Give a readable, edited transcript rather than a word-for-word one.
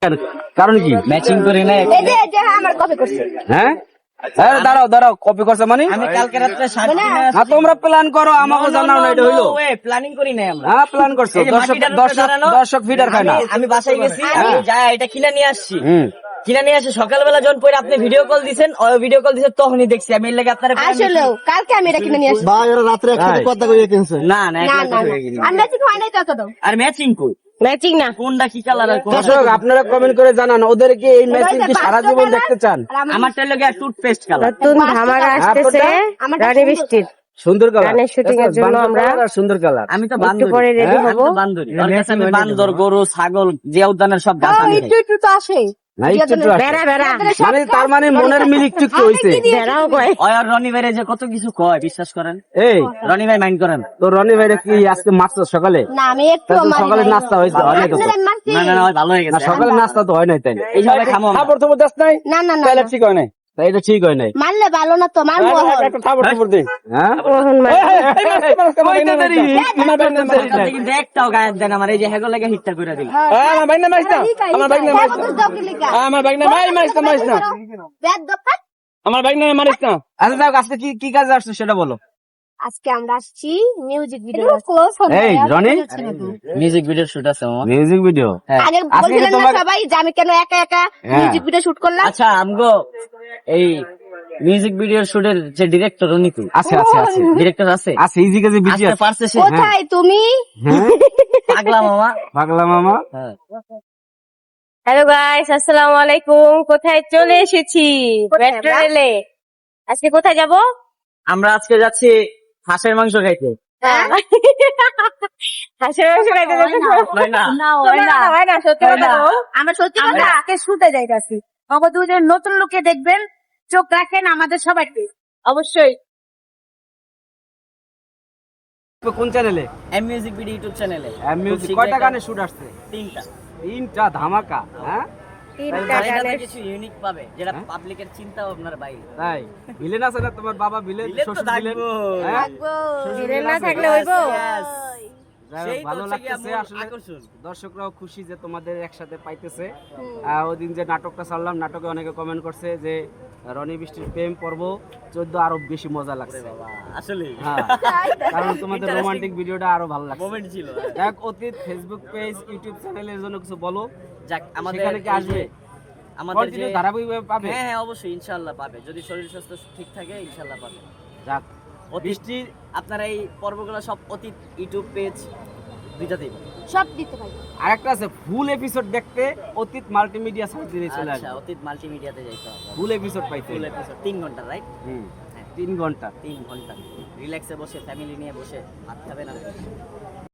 কারণ কি ম্যাচিং করে না এই যে আমার কপি করছে। হ্যাঁ দাঁড়াও দাঁড়াও কপি করছে মানে আমি কালকে রাত্রে শার্ট কিনে না তোমরা প্ল্যান করো আমাকে জানাও না এটা হইলো প্ল্যানিং করি নাই আমরা। হ্যাঁ প্ল্যান করছো এই যে মাটিটার উপরে দাঁড়ানো, দর্শক ফিডার খায় না আমি বাসায় গেছি, আমি যা এটা কিনে নিয়ে আসছি। হুম কিনে নিয়ে আসে সকালবেলা যখন পরে আপনি ভিডিও কল দিছেন, ভিডিও কল দিছেন তখনই দেখছি আমি এর লাগে আপনার আসলেও কালকে আমি এটা কিনে নিয়ে আসছি। ভাই ওরা রাত্রে একসাথে কথা কইয়া কিনছে। না না না একলা না কথা হয়ে গেল। আমি ম্যাচিং হয় নাই তত দাও। আর ম্যাচিং কই ম্যাচিং না কোনটা কি কালার আর কোনটা দর্শক আপনারা কমেন্ট করে জানান ওদেরকে এই ম্যাচিং কি সারা জীবন দেখতে চান আমারটা লাগে টুথপেস্ট কালার। নতুন ধামাকা আসতেছে রানী বৃষ্টির সুন্দর কালার গানের শুটিং এর জন্য আমরা সুন্দর কালার আমি তো একটু বান্দর পরে রেডি আমি হবো। তো বান্দরি। ওর কাছে আমি বান্দর, গরু, ছাগল, যে উদ্যানের সব গাছ আমি একটু একটু তো আসে। না একটু একটু আসে। বেড়া বেড়া মানে তার মানে মনের মিল একটু একটু হইছে বেড়াও কয় ওই আর রনি ভাইরে যে কত কিছু কয় বিশ্বাস করেন। এই রনি ভাই মাইন্ড করেন তো রনি ভাইরে কি আজকে মারছো সকালে না আমি একটু তাহলে তো সকালে নাস্তা হয়েছে হয় নাই তো না না না ওই ভালো হয়ে না গেছে। সকালে নাস্তা তো হয় নাই তাই এই সবাই খামো আমরা। খাবার তো দাস নাই না না না তাহলে ঠিক হয় নাই তাই এটা ঠিক হয় নাই মারলে ভালো না তো মারবো এখন। হ্যাঁ মোহন মাই কইতে দেরি আমার বাইক না কালকে কিন্তু একটাও গায়েব দেন আমার, এই যে হেগো লাগে হিটটা করে দিল। আমার বাইক না মাইছ না আমার বাইক না মাইছ না আমার বাইক না মাইছ না ব্যাগ দোকান। আমার বাইক না মারিস না আচ্ছা যাও আজকে কি কি কাজে আসছো সেটা বলো আজকে আমরা আসছি মিউজিক ভিডিও। ক্লোজ হবে এই রনি মিউজিক ভিডিও শুট আছে মামা। মিউজিক ভিডিও আগে আজকে বলছিলেন না তোমার- সবাই যে আমি কেন একা একা হ্যাঁ। মিউজিক ভিডিও শুট করলাম। আচ্ছা আমগো এই মিউজিক ভিডিওর শুটের যে ডিরেক্টর উনি কি আছে আছে আছে ডিরেক্টর আছে আছে ইজি কাজে বিজি আসতে আছে পারছে সে? কোথায় তুমি? হ্যাঁ পাগলা মামা। পাগলা মামা হ্যাঁ। হ্যালো গাইস আসসালামু আলাইকুম। কোথায় চলে এসেছি? কোথায় মেট্রো আমরা? রেলে। আজকে কোথায় যাব? আমরা আজকে যাচ্ছি হাঁসের মাংস খাইতে। হ্যাঁ? হাঁসের মাংস খাইতে যাচ্ছি। হয় না না হয় না সত্যি কথা বল। আমরা সত্যি কথা আজকে শুটে যাইতাছি। আমাকে দুজন নতুন লোকে দেখবেন, চোখ রাখেন আমাদের সবাইকে অবশ্যই। কোন চ্যানেলে এম মিউজিক ভিডিও ইউটিউব চ্যানেলে মিউজিক কয়টা গানে শুট আসছে তিনটা। তিনটা ধামাকা হ্যাঁ তিনটা এটাতে গানের কিছু ইউনিক পাবে যেটা পাবলিকের চিন্তা ভাবনার বাইরে। তাই ভিলেন আছে না তোমার বাবা ভিলেন ভিলেন তো শ্বশুর ভিলেন থাকবো। হ্যাঁ ভিলেন না থাকলে হইবো? Yes. যাই হোক, সেই তো ভালো হচ্ছে গিয়ে লাগতেছে মূল আসলে আকর্ষণ। দর্শকরাও খুশি যে তোমাদের একসাথে পাইতেছে ওইদিন যে নাটকটা ছাড়লাম নাটকে অনেকে কমেন্ট করছে যে রনি বৃষ্টির প্রেম পর্ব 14 আরো বেশি মজা লাগছে আসলে হ্যাঁ কারণ তোমাদের রোমান্টিক ভিডিওটা আরো ভালো লাগছে মোমেন্ট ছিল। দেখ অতীত ফেসবুক পেজ ইউটিউব চ্যানেলের জন্য কিছু বলো যাক আমাদের সেখানে কি আসবে আমাদের যে কন্টিনিউ ধারাবাহিকভাবে পাবে হ্যাঁ হ্যাঁ অবশ্যই ইনশাআল্লাহ পাবে, যদি শরীর স্বাস্থ্য ঠিক থাকে ইনশাআল্লাহ পাবে। যাক বৃষ্টির আপনারা এই পর্বগুলো সব অতীত ইউটিউব পেজ দুইটাতেই পাবেন। সব দিতে পারি। আরেকটা আছে ফুল এপিসোড দেখতে অতীত মাল্টিমিডিয়া সাইট দিয়ে চলে আচ্ছা আসবে অতীত মাল্টিমিডিয়াতে যাইতে হবে। ফুল এপিসোড পাইতে ফুল এপিসোড 3 ঘন্টা রাইট? হুম 3 ঘন্টা 3 ঘন্টা রিল্যাক্সে বসে ফ্যামিলি নিয়ে বসে ভাত খাবেন আর